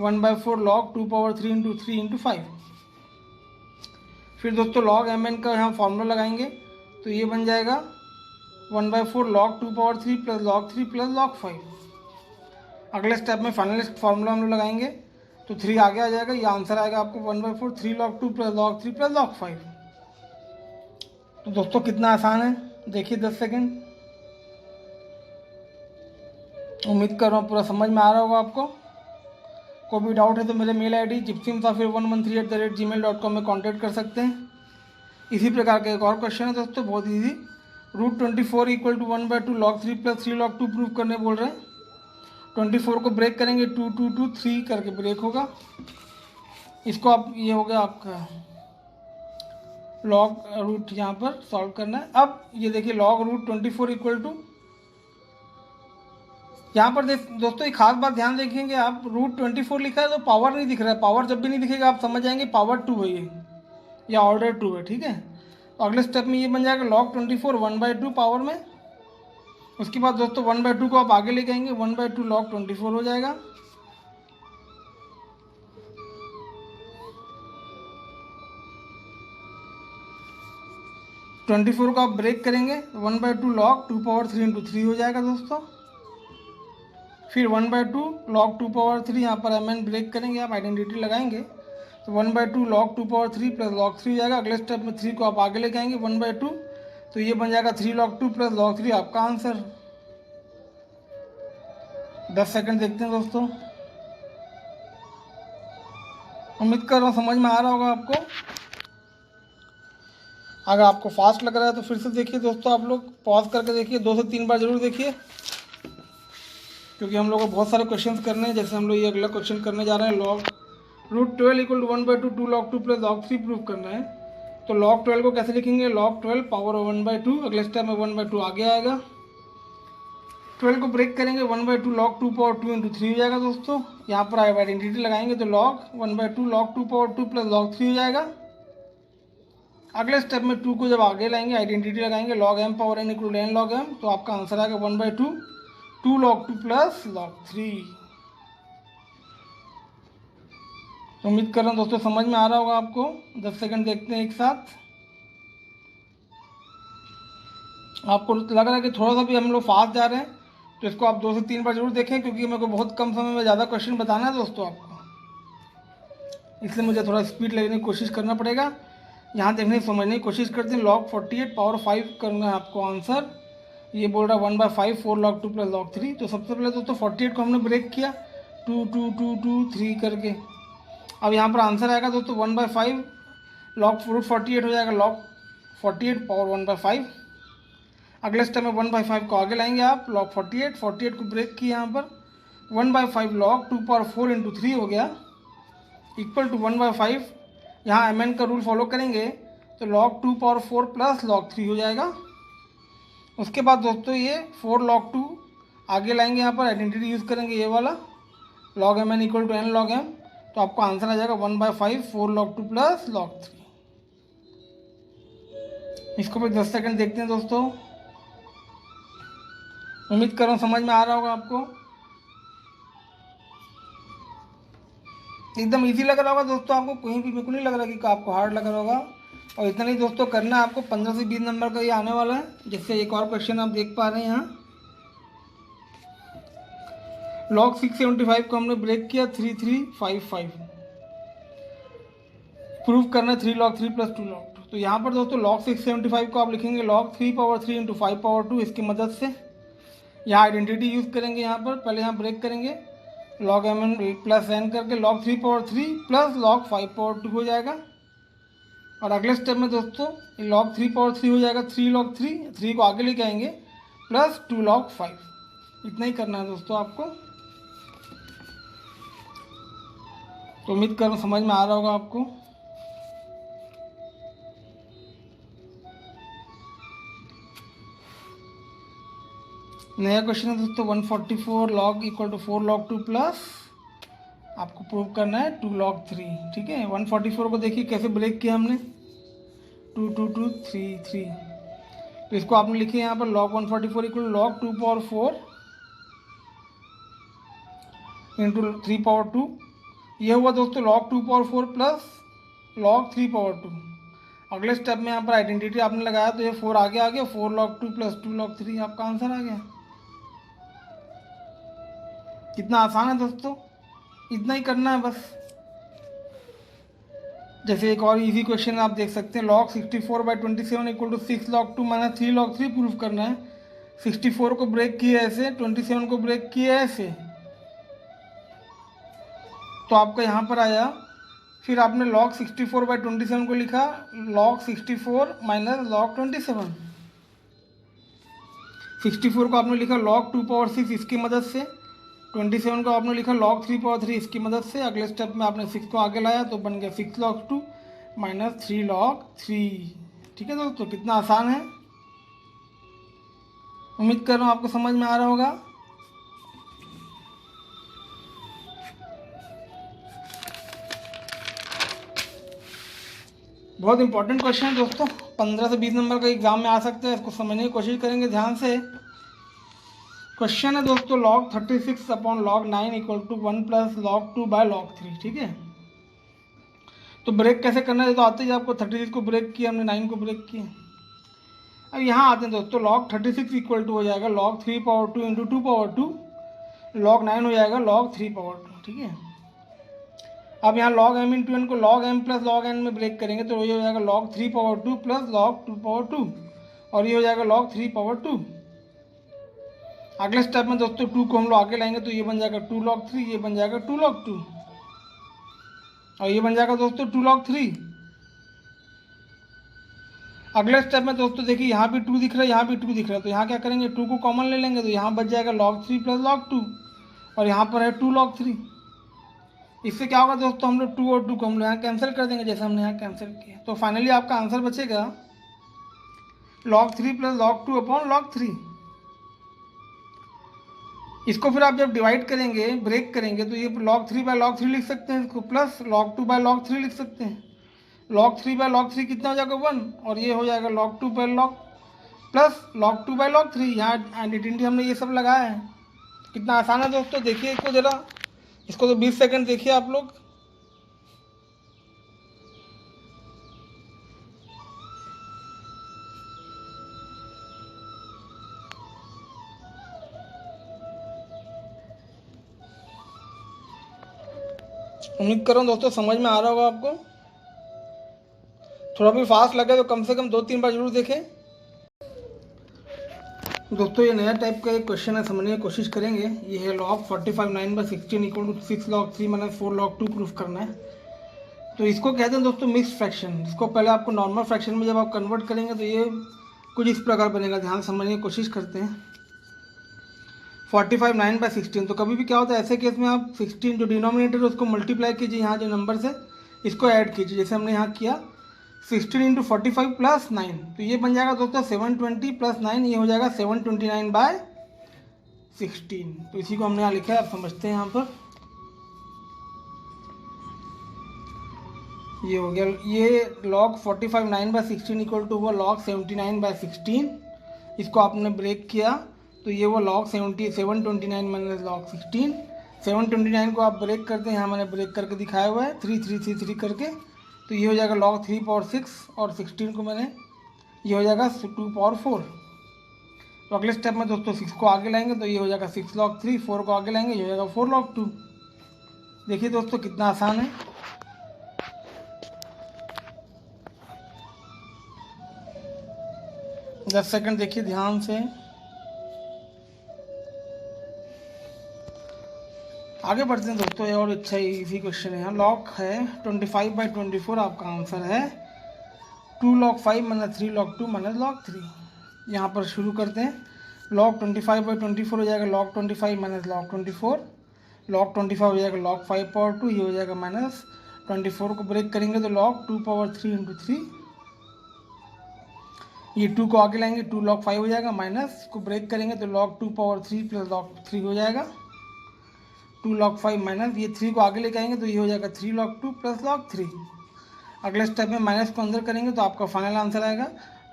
1/4 log 2 पावर 3 इंटू 3 इंटू 5। फिर दोस्तों log mn का यहाँ फॉर्मूला लगाएंगे, तो ये बन जाएगा 1/4 log 2 power 3 plus log 3 plus log 5। अगले स्टेप में फाइनलिस्ट फार्मूला हम लोग लगाएंगे, तो 3 आगे आ जाएगा, ये आंसर आएगा आपको 1/4 3 log 2 plus log 3 plus log 5। तो दोस्तों कितना आसान है, देखिए 10 सेकेंड। उम्मीद कर रहा हूँ पूरा समझ में आ रहा होगा आपको। कोई भी डाउट है तो मेरे मेल ID gypsymsafir113@gmail.com में कॉन्टैक्ट कर सकते हैं। इसी प्रकार का एक और क्वेश्चन है दोस्तों, बहुत easy. Root 24 equal to 1/2 log 3 plus 3 log 2 prove करने बोल रहे हैं। 24 को ब्रेक करेंगे 2 2 2 3 करके ब्रेक होगा। इसको आप ये हो गया आपका लॉग रूट यहाँ पर सॉल्व करना है। अब ये देखिए लॉग रूट 24 इक्वल टू, यहाँ पर दोस्तों एक खास बात ध्यान देखेंगे आप, रूट 24 लिखा है तो पावर नहीं दिख रहा है। पावर जब भी नहीं दिखेगा आप समझ जाएंगे पावर 2 है ये, या ऑर्डर 2 है, ठीक है। तो अगले स्टेप में ये बन जाएगा log 24 1/2 पावर में। उसके बाद दोस्तों 1/2 को आप आगे लेके आएंगे, 1/2 log 24 हो जाएगा। ट्वेंटी फोर को आप ब्रेक करेंगे 1/2 log 2 पावर 3 इंटू 3 हो जाएगा दोस्तों। फिर 1/2 log 2 पावर 3 यहाँ पर mn ब्रेक करेंगे, आप आइडेंटिटी लगाएंगे, तो 1/2 log 2 पावर 3 प्लस log 3 हो जाएगा। अगले स्टेप में 3 को आप आगे लेके आएंगे 1/2, तो ये बन जाएगा 3 log 2 प्लस log 3 आपका आंसर। 10 सेकंड देखते हैं दोस्तों। उम्मीद कर रहा हूँ समझ में आ रहा होगा आपको। अगर आपको फास्ट लग रहा है तो फिर से देखिए दोस्तों, आप लोग पॉज करके देखिए, 2 से 3 बार जरूर देखिए, क्योंकि हम लोग को बहुत सारे क्वेश्चंस करने हैं। जैसे हम लोग ये अगला क्वेश्चन करने जा रहे हैं, log root 12 equal to 1/2 2 log 2 plus log 3 prove करना है। तो log 12 को कैसे लिखेंगे, log 12 पावर 1/2। अगले स्टेप में 1/2 आगे आएगा, 12 को ब्रेक करेंगे 1/2 log 2 पावर 2 इंटू 3 हो जाएगा दोस्तों। यहाँ पर आइडेंटिटी लगाएंगे तो log 1/2 log 2 power 2 plus log 3 हो जाएगा। अगले स्टेप में 2 को जब आगे लाएंगे आइडेंटिटी लगाएंगे log m power n equal to n log m, तो आपका आंसर आएगा 1/2 2 log 2 प्लस log 3। तो उम्मीद कर रहा हूँ दोस्तों समझ में आ रहा होगा आपको। 10 सेकंड देखते हैं एक साथ। आपको लग रहा है कि थोड़ा सा भी हम लोग फास्ट जा रहे हैं, तो इसको आप 2 से 3 बार जरूर देखें, क्योंकि मेरे को बहुत कम समय में ज़्यादा क्वेश्चन बताना है दोस्तों आपको, इसलिए मुझे थोड़ा स्पीड लेने की कोशिश करना पड़ेगा। यहाँ देखने समझने की कोशिश करते हैं। log 48 पावर 5 करना है आपको आंसर। ये बोल रहा है 1/5 4 log 2 प्लस log 3। तो सबसे पहले दोस्तों 48 को हमने ब्रेक किया 2 2 2 2 3 करके। अब यहाँ पर आंसर आएगा दोस्तों 1/5 log रूट 48 हो जाएगा log 48 पावर 1/5। अगले स्टेप में 1/5 को आगे लाएंगे आप, log 48 को ब्रेक किया यहाँ पर, 1/5 log 2 पावर 4 इंटू 3 हो गया इक्वल टू 1/5, यहाँ mn का रूल फॉलो करेंगे तो log 2 पावर 4 प्लस log 3 हो जाएगा। उसके बाद दोस्तों ये 4 log 2 आगे लाएंगे, यहाँ पर आइडेंटिटी यूज़ करेंगे ये वाला, log mn equal to n log m, तो आपको आंसर आ जाएगा 1/5 4 log 2 प्लस log 3। इसको भी 10 सेकंड देखते हैं दोस्तों। उम्मीद कर रहा हूँ समझ में आ रहा होगा आपको, एकदम इजी लग रहा होगा दोस्तों आपको, कहीं भी मेरे को नहीं लग रहा कि आपको हार्ड लग रहा होगा। और इतना नहीं दोस्तों करना है आपको, 15 से 20 नंबर का ये आने वाला है। जैसे एक और क्वेश्चन आप देख पा रहे हैं यहाँ, log 675 को हमने ब्रेक किया 3355, प्रूव करना 3 log 3 प्लस 2 log 2। तो यहाँ पर दोस्तों log 675 को आप लिखेंगे log 3 पावर 3 इंटू 5 पावर 2, इसकी मदद से यहाँ आइडेंटिटी यूज़ करेंगे। यहाँ पर पहले यहाँ ब्रेक करेंगे log mn प्लस n करके log 3 power 3 plus log 5 power 2 हो जाएगा। और अगले स्टेप में दोस्तों log 3 पावर 3 हो जाएगा 3 log 3 को आगे लेके आएंगे प्लस 2 log 5। इतना ही करना है दोस्तों आपको। तो उम्मीद कर समझ में आ रहा होगा आपको। नया क्वेश्चन है दोस्तों 144 log equal to 4 log 2 plus आपको प्रूव करना है 2 log 3। ठीक है, 144 को देखिए कैसे ब्रेक किया हमने, 2 2 2 3 3। तो इसको आपने लिखे यहाँ पर log 144 equal to log 2 power 4 into 3 power 2। ये हुआ दोस्तों log 2 power 4 plus log 3 power 2। अगले स्टेप में यहाँ पर आइडेंटिटी आपने लगाया तो ये 4 आगे आ गया, 4 log 2 प्लस 2 log 3 आपका आंसर आ गया। कितना आसान है दोस्तों, इतना ही करना है बस। जैसे एक और इजी क्वेश्चन आप देख सकते हैं, log 64/27 equal to 6 log 2 minus 3 log 3 proof करना है। 64 को ब्रेक किया ऐसे, 27 को ब्रेक किया ऐसे, तो आपका यहाँ पर आया। फिर आपने log 64/27 को लिखा log 64 माइनस log 27। 64 को आपने लिखा log 2 पावर 6 इसकी मदद से, 27 को आपने लिखा log 3 पावर 3 इसकी मदद से। अगले स्टेप में आपने 6 को आगे लाया तो बन गया 6 log 2 माइनस 3 log 3। ठीक है दोस्तों, कितना आसान है। उम्मीद कर रहा हूँ आपको समझ में आ रहा होगा। बहुत इंपॉर्टेंट क्वेश्चन है दोस्तों, 15 से 20 नंबर का एग्जाम में आ सकता है। इसको समझने की कोशिश करेंगे ध्यान से। क्वेश्चन है दोस्तों log 36 upon log 9 equal to 1 plus log 2 by log 3। ठीक है, तो ब्रेक कैसे करना है तो आते ही आपको 36 को ब्रेक किया हमने, 9 को ब्रेक किया। अब यहाँ आते हैं दोस्तों, log 36 इक्वल टू हो जाएगा log 3 power 2 into 2 power 2, log 9 हो जाएगा log 3 पावर 2। ठीक है, अब यहाँ log m इंटू n को log m plus log n में ब्रेक करेंगे तो ये हो जाएगा log 3 power 2 plus log 2 power 2, और ये हो जाएगा log 3 पावर 2। अगले स्टेप में दोस्तों 2 को हम लोग आगे लाएंगे तो ये बन जाएगा 2 log 3, ये बन जाएगा 2 log 2, और ये बन जाएगा दोस्तों 2 log 3। अगले स्टेप में दोस्तों देखिए यहाँ भी 2 दिख रहा है, यहाँ भी 2 दिख रहा है, तो यहाँ क्या करेंगे 2 को कॉमन ले लेंगे तो यहाँ बच जाएगा log 3 प्लस log 2, और यहाँ पर है 2 log 3। इससे क्या होगा दोस्तों, हम लोग 2 और 2 को हम लोग यहाँ कैंसिल कर देंगे जैसे हमने यहाँ कैंसिल किया। तो फाइनली आपका आंसर बचेगा log 3 plus log 2 upon log 3। इसको फिर आप जब डिवाइड करेंगे, ब्रेक करेंगे, तो ये log 3 बाय log 3 लिख सकते हैं, इसको प्लस log 2 बाय log 3 लिख सकते हैं। log 3 बाय log 3 कितना हो जाएगा 1, और ये हो जाएगा log 2 by log plus log 2 by log 3। यहाँ आइडेंटिटी हमने ये सब लगाया है। कितना आसान है दोस्तों, देखिए इसको ज़रा, इसको तो 20 सेकंड देखिए आप लोग। उम्मीद कर रहा हूँ दोस्तों समझ में आ रहा होगा आपको। थोड़ा भी फास्ट लगे तो कम से कम 2-3 बार जरूर देखें। दोस्तों ये नया टाइप का एक क्वेश्चन है, समझने की कोशिश करेंगे। ये है log 45 9/16 equal to 6 log 3 minus 4 log 2 proof करना है। तो इसको कहते हैं दोस्तों मिक्स फ्रैक्शन। इसको पहले आपको नॉर्मल फ्रैक्शन में जब आप कन्वर्ट करेंगे तो ये कुछ इस प्रकार बनेगा, ध्यान समझने की कोशिश करते हैं। 45 9/16, तो कभी भी क्या होता है ऐसे केस में आप 16 जो डिनोमिनेटर है उसको मल्टीप्लाई कीजिए, यहाँ जो नंबर है इसको ऐड कीजिए, जैसे हमने यहाँ किया 16 × 45 + 9, तो ये बन जाएगा दोस्तों 720 + 9, ये हो जाएगा 729/16। तो इसी को हमने यहाँ लिखा है, आप समझते हैं यहाँ पर ये हो गया, ये log 45 9/16 = हुआ log 79/16। इसको आपने ब्रेक किया तो ये वो log 729 - log 16। 729 को आप ब्रेक करते हैं, यहाँ मैंने ब्रेक करके दिखाया हुआ है 3 3 3 3 करके, तो ये हो जाएगा log 3/6, और 16 को मैंने ये हो जाएगा 2/4। तो अगले स्टेप में दोस्तों 6 को आगे लाएंगे तो ये हो जाएगा 6 log 3, 4 को आगे लाएंगे ये हो जाएगा 4 log 2। देखिए दोस्तों कितना आसान है। दस सेकंड देखिए ध्यान से, आगे बढ़ते हैं दोस्तों। ये और अच्छा इजी क्वेश्चन है, लॉग है 25/24, आपका आंसर है 2 log 5 - 3 log 2 - log 3। यहाँ पर शुरू करते हैं, log 25/24 हो जाएगा log 25 - log 24, log 25 हो जाएगा log 5/2, ये हो जाएगा -24 को ब्रेक करेंगे तो log 2/3 × 3, ये 2 को आगे लाएंगे 2 log 5 हो जाएगा, माइनस को ब्रेक करेंगे तो log 2/3 + log 3 हो जाएगा, 2 log 5 माइनस ये 3 को आगे लेके आएंगे तो ये हो जाएगा 3 log 2 + log 3। अगले स्टेप में माइनस को अंदर करेंगे तो आपका फाइनल आंसर आएगा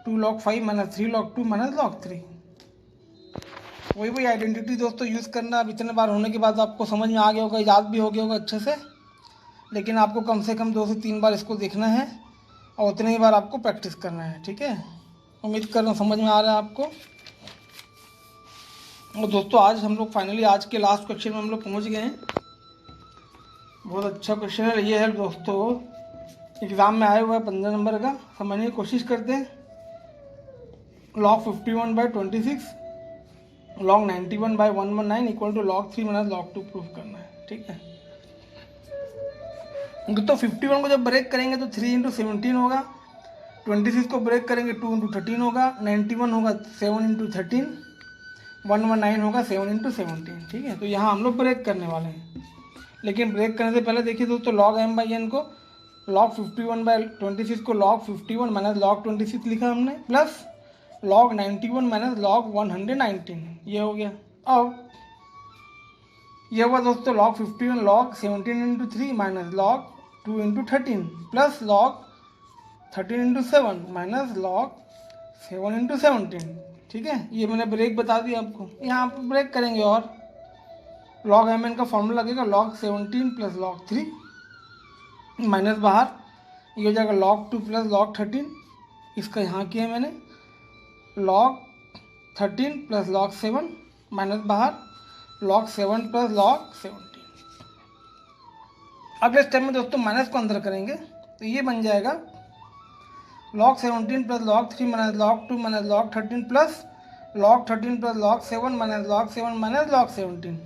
2 log 5 - 3 log 2 - log 3। वही आइडेंटिटी दोस्तों यूज़ करना। अब इतने बार होने के बाद आपको समझ में आ गया होगा, याद भी हो गया होगा अच्छे से, लेकिन आपको कम से कम 2 से 3 बार इसको देखना है और उतने ही बार आपको प्रैक्टिस करना है, ठीक है। उम्मीद कर रहा हूँ समझ में आ रहा है आपको। और दोस्तों आज हम लोग फाइनली आज के लास्ट क्वेश्चन में हम लोग पहुँच गए हैं। बहुत अच्छा क्वेश्चन है ये है दोस्तों, एग्ज़ाम में आया हुआ है 15 नंबर का, समझने की कोशिश करते हैं। log 51/26 log 91/119 = log 3 - log 2 proof करना है, ठीक है। तो 51 को जब ब्रेक करेंगे तो 3 × 17 होगा, 26 को ब्रेक करेंगे 2 × 13 होगा, 91 होगा 7 × 13, 119 होगा 7 × 17, ठीक है। तो यहाँ हम लोग ब्रेक करने वाले हैं, लेकिन ब्रेक करने से पहले देखिए दोस्तों log m/n को log 51/26 को log 51 - log 26 लिखा हमने, प्लस log 91 - log 119, ये हो गया। अब ये हुआ दोस्तों log 51 log 17 × 3 - log 2 × 13 plus log 13 × 7 - log 7 × 17, ठीक है। ये मैंने ब्रेक बता दिया आपको, यहाँ पर ब्रेक करेंगे और log mn का फॉर्मूला लगेगा log 17 + log 3 माइनस बाहर, ये हो जाएगा log 2 + log 13, इसका यहाँ किया मैंने log 13 + log 7 माइनस बाहर log 7 + log 17। अगले स्टेप में दोस्तों माइनस को अंदर करेंगे तो ये बन जाएगा log 17 + log 3 - log 2 - log 13 plus log 13 + log 7 - log 7 - log 17,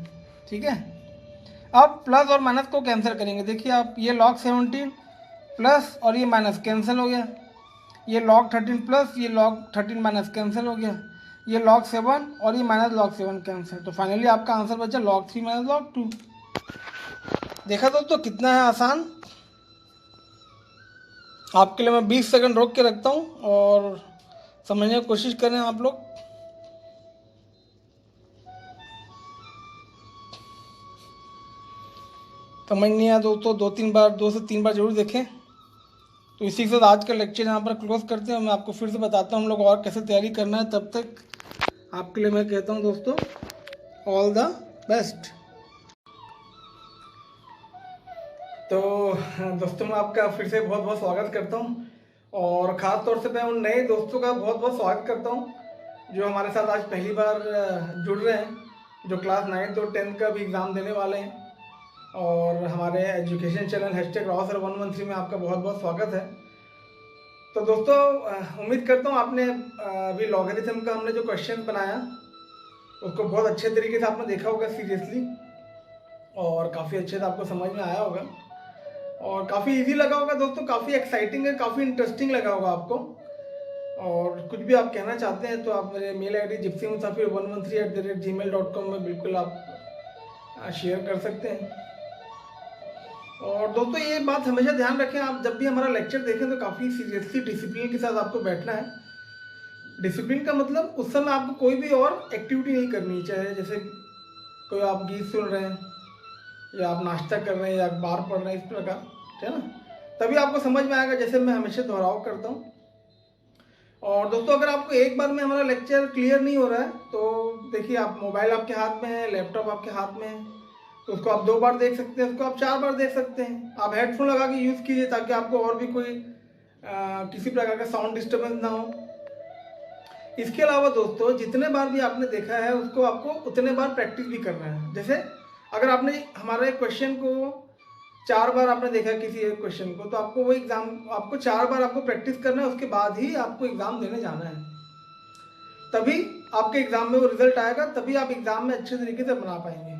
ठीक है। अब प्लस और माइनस को कैंसिल करेंगे, देखिए आप ये log 17 प्लस और ये माइनस कैंसिल हो गया, ये log 13 प्लस ये log 13 माइनस कैंसिल हो गया, ये log 7 और ये माइनस log 7 कैंसिल, तो फाइनली आपका आंसर बचा log 3 - log 2। देखा दोस्तों कितना है आसान। आपके लिए मैं 20 सेकंड रोक के रखता हूँ और समझने की कोशिश करें आप लोग। समझ नहीं आया दोस्तों 2 से 3 बार जरूर देखें। तो इसी के साथ आज का लेक्चर यहाँ पर क्लोज करते हैं। मैं आपको फिर से बताता हूँ हम लोग और कैसे तैयारी करना है। तब तक आपके लिए मैं कहता हूँ दोस्तों ऑल द बेस्ट। तो दोस्तों मैं आपका फिर से बहुत बहुत स्वागत करता हूँ और ख़ास तौर से मैं उन नए दोस्तों का बहुत बहुत स्वागत करता हूँ जो हमारे साथ आज पहली बार जुड़ रहे हैं, जो क्लास 9th और 10th का भी एग्ज़ाम देने वाले हैं। और हमारे एजुकेशन चैनल #RawSir113 में आपका बहुत बहुत स्वागत है। तो दोस्तों उम्मीद करता हूँ आपने अभी लॉगरिथम का हमने जो क्वेश्चन बनाया उसको बहुत अच्छे तरीके से आपने देखा होगा सीरियसली, और काफ़ी अच्छे से आपको समझ में आया होगा और काफ़ी इजी लगा होगा दोस्तों, काफ़ी एक्साइटिंग है, काफ़ी इंटरेस्टिंग लगा होगा आपको। और कुछ भी आप कहना चाहते हैं तो आप मेरे मेल आईडी gypsymusafir113@gmail.com में बिल्कुल आप शेयर कर सकते हैं। और दोस्तों ये बात हमेशा ध्यान रखें, आप जब भी हमारा लेक्चर देखें तो काफ़ी सीरियसली डिसिप्लिन के साथ आपको बैठना है। डिसिप्लिन का मतलब उस समय आपको कोई भी और एक्टिविटी नहीं करनी चाहिए, जैसे कोई आप गीत सुन रहे हैं या आप नाश्ता कर रहे हैं या अखबार पढ़ रहे हैं, इस प्रकार, है ना, तभी आपको समझ में आएगा, जैसे मैं हमेशा दोहराव करता हूँ। और दोस्तों अगर आपको एक बार में हमारा लेक्चर क्लियर नहीं हो रहा है तो देखिए, आप मोबाइल आपके हाथ में है, लैपटॉप आपके हाथ में है, तो उसको आप 2 बार देख सकते हैं, उसको आप 4 बार देख सकते हैं। आप हेडफोन लगा के यूज़ कीजिए ताकि आपको और भी कोई किसी प्रकार का साउंड डिस्टर्बेंस ना हो। इसके अलावा दोस्तों जितने बार भी आपने देखा है उसको आपको उतने बार प्रैक्टिस भी करना है। जैसे अगर आपने हमारे क्वेश्चन को 4 बार आपने देखा किसी एक क्वेश्चन को, तो आपको वो एग्ज़ाम आपको 4 बार आपको प्रैक्टिस करना है, उसके बाद ही आपको एग्ज़ाम देने जाना है, तभी आपके एग्ज़ाम में वो रिजल्ट आएगा, तभी आप एग्ज़ाम में अच्छे तरीके से बना पाएंगे।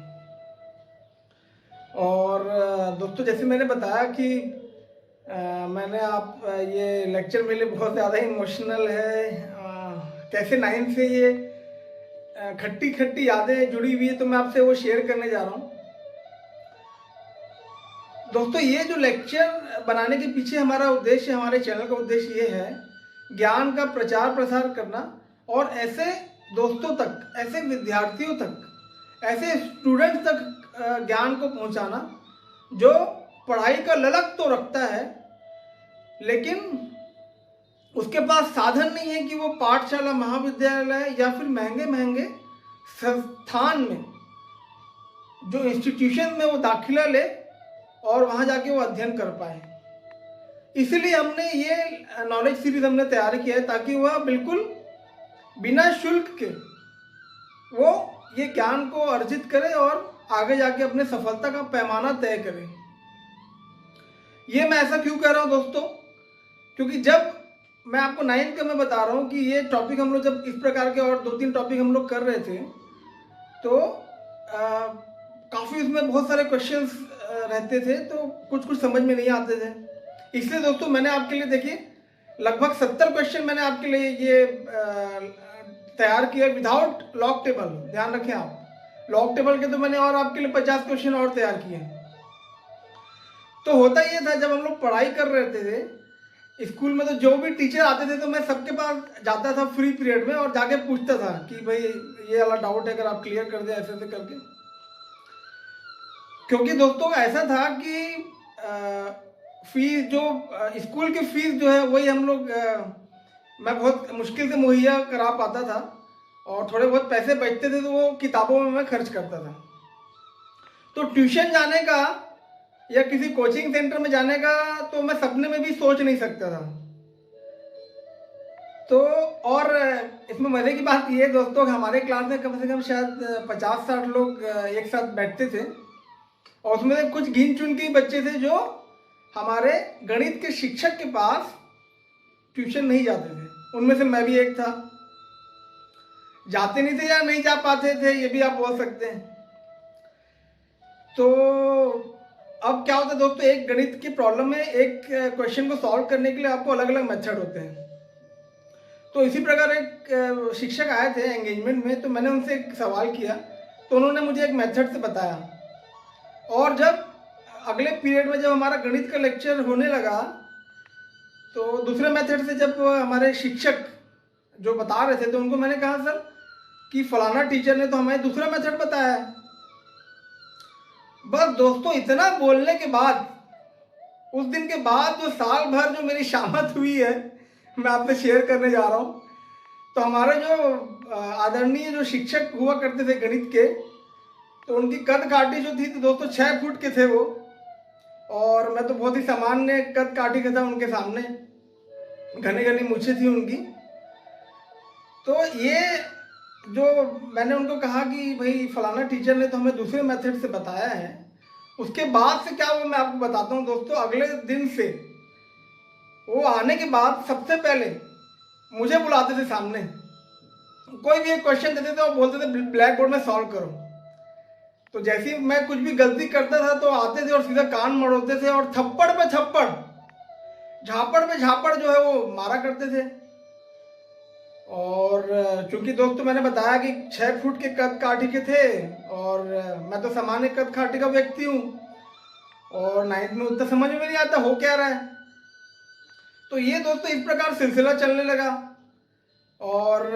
और दोस्तों जैसे मैंने बताया कि मैंने आप ये लेक्चर मेरे लिए बहुत ज़्यादा इमोशनल है, कैसे 9 से ये खट्टी खट्टी यादें जुड़ी हुई है, तो मैं आपसे वो शेयर करने जा रहा हूँ। दोस्तों ये जो लेक्चर बनाने के पीछे हमारा उद्देश्य, हमारे चैनल का उद्देश्य ये है, ज्ञान का प्रचार प्रसार करना और ऐसे दोस्तों तक, ऐसे विद्यार्थियों तक, ऐसे स्टूडेंट्स तक ज्ञान को पहुंचाना जो पढ़ाई का ललक तो रखता है लेकिन उसके पास साधन नहीं है कि वो पाठशाला, महाविद्यालय या फिर महंगे महंगे संस्थान में, जो इंस्टीट्यूशन में वो दाखिला ले और वहाँ जाके वो अध्ययन कर पाए। इसलिए हमने ये नॉलेज सीरीज हमने तैयार किया है ताकि वह बिल्कुल बिना शुल्क के वो ये ज्ञान को अर्जित करे और आगे जाके अपने सफलता का पैमाना तय करे। ये मैं ऐसा क्यों कह रहा हूँ दोस्तों, क्योंकि जब मैं आपको 9th का मैं बता रहा हूँ कि ये टॉपिक हम लोग जब इस प्रकार के और 2-3 टॉपिक हम लोग कर रहे थे तो काफ़ी उसमें बहुत सारे क्वेश्चंस रहते थे, तो कुछ कुछ समझ में नहीं आते थे। इसलिए दोस्तों मैंने आपके लिए देखिए लगभग 70 क्वेश्चन मैंने आपके लिए ये तैयार किया विदाउट लॉग टेबल। ध्यान रखें आप, लॉग टेबल के तो मैंने और आपके लिए 50 क्वेश्चन और तैयार किए। तो होता ये था जब हम लोग पढ़ाई कर रहे थे स्कूल में, तो जो भी टीचर आते थे तो मैं सबके पास जाता था फ्री पीरियड में और जाके पूछता था कि भाई ये वाला डाउट है अगर आप क्लियर कर दें ऐसे ऐसे करके। क्योंकि दोस्तों ऐसा था कि फीस जो स्कूल की फीस जो है वही हम लोग मैं बहुत मुश्किल से मुहैया करा पाता था और थोड़े बहुत पैसे बचते थे तो वो किताबों में मैं खर्च करता था। तो ट्यूशन जाने का या किसी कोचिंग सेंटर में जाने का तो मैं सपने में भी सोच नहीं सकता था। तो और इसमें मज़े की बात ये दोस्तों हमारे क्लास में कम से कम शायद 50-60 लोग एक साथ बैठते थे और उसमें कुछ गिन चुन के बच्चे थे जो हमारे गणित के शिक्षक के पास ट्यूशन नहीं जाते थे। उनमें से मैं भी एक था। जाते नहीं थे या नहीं जा पाते थे, ये भी आप बोल सकते हैं। तो अब क्या होता है दोस्तों, एक गणित की प्रॉब्लम में एक क्वेश्चन को सॉल्व करने के लिए आपको अलग अलग मेथड होते हैं। तो इसी प्रकार एक शिक्षक आए थे एंगेजमेंट में, तो मैंने उनसे एक सवाल किया तो उन्होंने मुझे एक मेथड से बताया। और जब अगले पीरियड में जब हमारा गणित का लेक्चर होने लगा तो दूसरे मेथड से जब हमारे शिक्षक जो बता रहे थे तो उनको मैंने कहा सर कि फलाना टीचर ने तो हमें दूसरा मेथड बताया है। बस दोस्तों इतना बोलने के बाद उस दिन के बाद जो साल भर जो मेरी शामत हुई है मैं आपसे शेयर करने जा रहा हूँ। तो हमारे जो आदरणीय जो शिक्षक हुआ करते थे गणित के, तो उनकी कद काठी जो थी तो दोस्तों 6 फुट के थे वो, और मैं तो बहुत ही सामान्य कद काठी का था उनके सामने, घनी घनी मूछें थी उनकी। तो ये जो मैंने उनको कहा कि भाई फलाना टीचर ने तो हमें दूसरे मेथड से बताया है, उसके बाद से क्या हुआ मैं आपको बताता हूँ दोस्तों। अगले दिन से वो आने के बाद सबसे पहले मुझे बुलाते थे सामने, कोई भी एक क्वेश्चन देते थे और बोलते थे ब्लैक बोर्ड में सॉल्व करो। तो जैसे ही मैं कुछ भी गलती करता था तो आते थे और सीधा कान मरोड़ते थे और थप्पड़ पे थप्पड़, झापड़ पे झापड़ जो है वो मारा करते थे। और चूंकि दोस्तों मैंने बताया कि 6 फुट के कद काठी के थे और मैं तो सामान्य कद काठी का व्यक्ति हूँ और 9th में उतना समझ में नहीं आता हो क्या रहा है। तो ये दोस्तों इस प्रकार सिलसिला चलने लगा और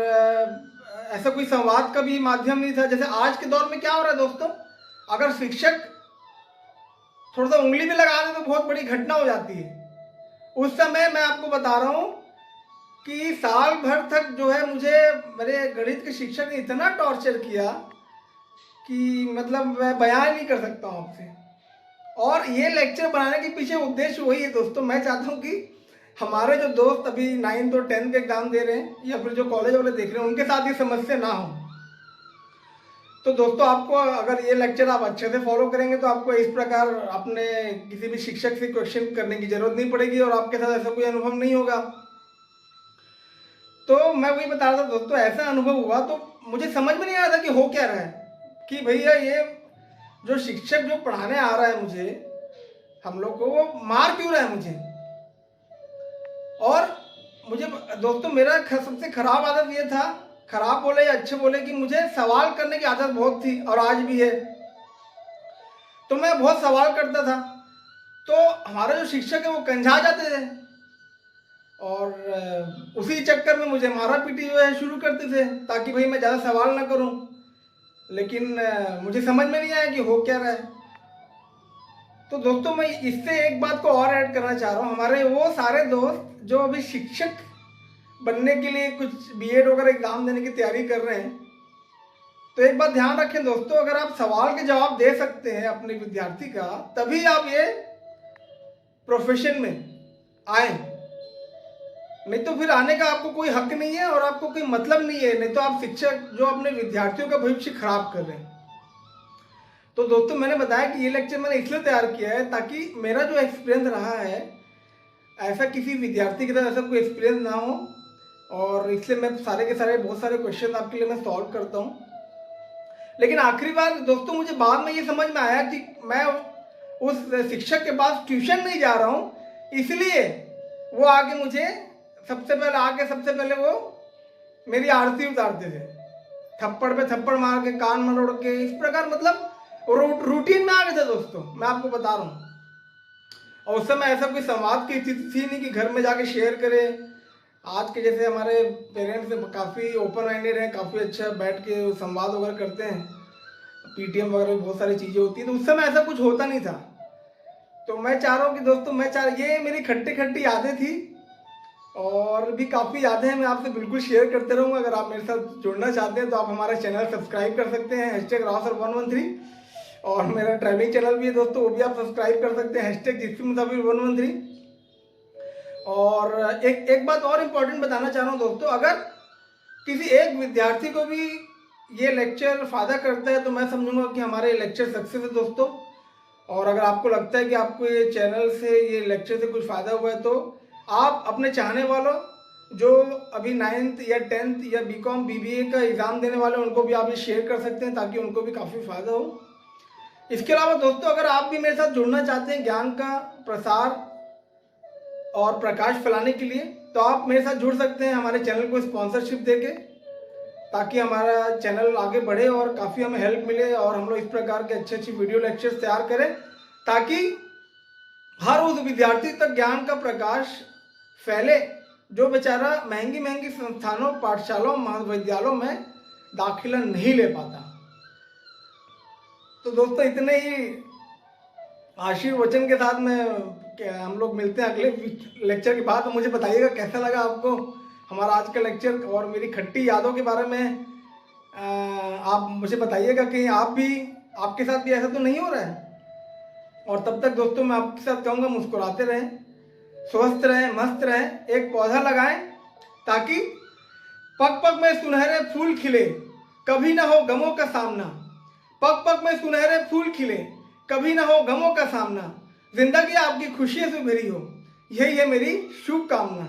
ऐसा कोई संवाद का भी माध्यम नहीं था। जैसे आज के दौर में क्या हो रहा है दोस्तों, अगर शिक्षक थोड़ा सा उंगली भी लगा दे तो बहुत बड़ी घटना हो जाती है। उस समय मैं आपको बता रहा हूँ कि साल भर तक जो है मुझे मेरे गणित के शिक्षक ने इतना टॉर्चर किया कि मतलब मैं बयान नहीं कर सकता हूँ आपसे। और ये लेक्चर बनाने के पीछे उद्देश्य वही है दोस्तों, मैं चाहता हूँ कि हमारे जो दोस्त अभी 9th और 10th के एग्जाम दे रहे हैं या फिर जो कॉलेज वाले देख रहे हैं उनके साथ ये समस्या ना हो। तो दोस्तों आपको अगर ये लेक्चर आप अच्छे से फॉलो करेंगे तो आपको इस प्रकार अपने किसी भी शिक्षक से क्वेश्चन करने की जरूरत नहीं पड़ेगी और आपके साथ ऐसा कोई अनुभव नहीं होगा। तो मैं वही बता रहा था दोस्तों, ऐसा अनुभव हुआ तो मुझे समझ में नहीं आया था कि हो क्या रहा है, कि भैया ये जो शिक्षक जो पढ़ाने आ रहा है मुझे, हम लोग को, वो मार क्यों रहा है मुझे। और मुझे दोस्तों मेरा सबसे खराब आदत ये था, खराब बोले या अच्छे बोले, कि मुझे सवाल करने की आदत बहुत थी और आज भी है। तो मैं बहुत सवाल करता था तो हमारे जो शिक्षक है वो कंझा जाते थे और उसी चक्कर में मुझे मारा पीटी जो है शुरू करते थे ताकि भाई मैं ज़्यादा सवाल ना करूं। लेकिन मुझे समझ में नहीं आया कि हो क्या रहा है। तो दोस्तों मैं इससे एक बात को और ऐड करना चाह रहा हूँ, हमारे वो सारे दोस्त जो अभी शिक्षक बनने के लिए कुछ बीएड वगैरह एग्जाम देने की तैयारी कर रहे हैं, तो एक बात ध्यान रखें दोस्तों, अगर आप सवाल के जवाब दे सकते हैं अपने विद्यार्थी का तभी आप ये प्रोफेशन में आए, नहीं तो फिर आने का आपको कोई हक नहीं है और आपको कोई मतलब नहीं है। नहीं तो आप शिक्षक जो अपने विद्यार्थियों का भविष्य खराब कर रहे हैं। तो दोस्तों मैंने बताया कि ये लेक्चर मैंने इसलिए तैयार किया है ताकि मेरा जो एक्सपीरियंस रहा है ऐसा किसी विद्यार्थी की तरह ऐसा कोई एक्सपीरियंस ना हो, और इसलिए मैं सारे के सारे बहुत सारे क्वेश्चन आपके लिए मैं सॉल्व करता हूँ। लेकिन आखिरी बार दोस्तों मुझे बाद में ये समझ में आया कि मैं उस शिक्षक के पास ट्यूशन नहीं जा रहा हूँ, इसलिए वो आके मुझे सबसे पहले वो मेरी आरती उतारते थे, थप्पड़ पे थप्पड़ मार के, कान मरोड़ के, इस प्रकार मतलब रूटीन में आ गए थे दोस्तों, मैं आपको बता रहा हूँ। और उस समय ऐसा कोई संवाद की स्थिति थी नहीं कि घर में जाके शेयर करें। आज के जैसे हमारे पेरेंट्स काफ़ी ओपन माइंडेड हैं, काफ़ी अच्छा बैठ के संवाद वगैरह करते हैं, पीटीएम वगैरह बहुत सारी चीज़ें होती हैं, तो उस समय ऐसा कुछ होता नहीं था। तो मैं चाह रहा हूँ कि दोस्तों ये मेरी खट्टी खट्टी यादें थी और भी काफ़ी यादें हैं, मैं आपसे बिल्कुल शेयर करते रहूँगा। अगर आप मेरे साथ जुड़ना चाहते हैं तो आप हमारा चैनल सब्सक्राइब कर सकते हैं, #रावसर113, और मेरा ट्रैवलिंग चैनल भी है दोस्तों, वो भी आप सब्सक्राइब कर सकते हैं, #जिप्सीमुसाफिर113। और एक बात और इम्पोर्टेंट बताना चाह रहा हूँ दोस्तों, अगर किसी एक विद्यार्थी को भी ये लेक्चर फ़ायदा करता है तो मैं समझूंगा कि हमारे लेक्चर सक्सेस है दोस्तों। और अगर आपको लगता है कि आपको ये चैनल से, ये लेक्चर से कुछ फ़ायदा हुआ है तो आप अपने चाहने वालों जो अभी 9th या 10th या बीकॉम बीबीए का एग्ज़ाम देने वाले हैं उनको भी आप ये शेयर कर सकते हैं ताकि उनको भी काफ़ी फ़ायदा हो। इसके अलावा दोस्तों अगर आप भी मेरे साथ जुड़ना चाहते हैं ज्ञान का प्रसार और प्रकाश फैलाने के लिए तो आप मेरे साथ जुड़ सकते हैं हमारे चैनल को स्पॉन्सरशिप देके, ताकि हमारा चैनल आगे बढ़े और काफ़ी हमें हेल्प मिले और हम लोग इस प्रकार के अच्छे वीडियो लेक्चर्स तैयार करें ताकि हर उस विद्यार्थी तक ज्ञान का प्रकाश फैले जो बेचारा महंगी संस्थानों, पाठशालाओं, महाविद्यालयों में दाखिला नहीं ले पाता। तो दोस्तों इतने ही आशीर्वचन के साथ में हम लोग मिलते हैं अगले लेक्चर के बाद। तो मुझे बताइएगा कैसा लगा आपको हमारा आज का लेक्चर और मेरी खट्टी यादों के बारे में। आप मुझे बताइएगा कि आपके साथ भी ऐसा तो नहीं हो रहा है। और तब तक दोस्तों मैं आपके साथ कहूँगा मुस्कुराते रहें, स्वस्थ रहें, मस्त रहें, एक पौधा लगाएं ताकि पग पग में सुनहरे फूल खिले, कभी ना हो गमों का सामना। पग पग में सुनहरे फूल खिले, कभी ना हो गमों का सामना, जिंदगी आपकी खुशियों से भरी हो, यही है मेरी शुभकामना।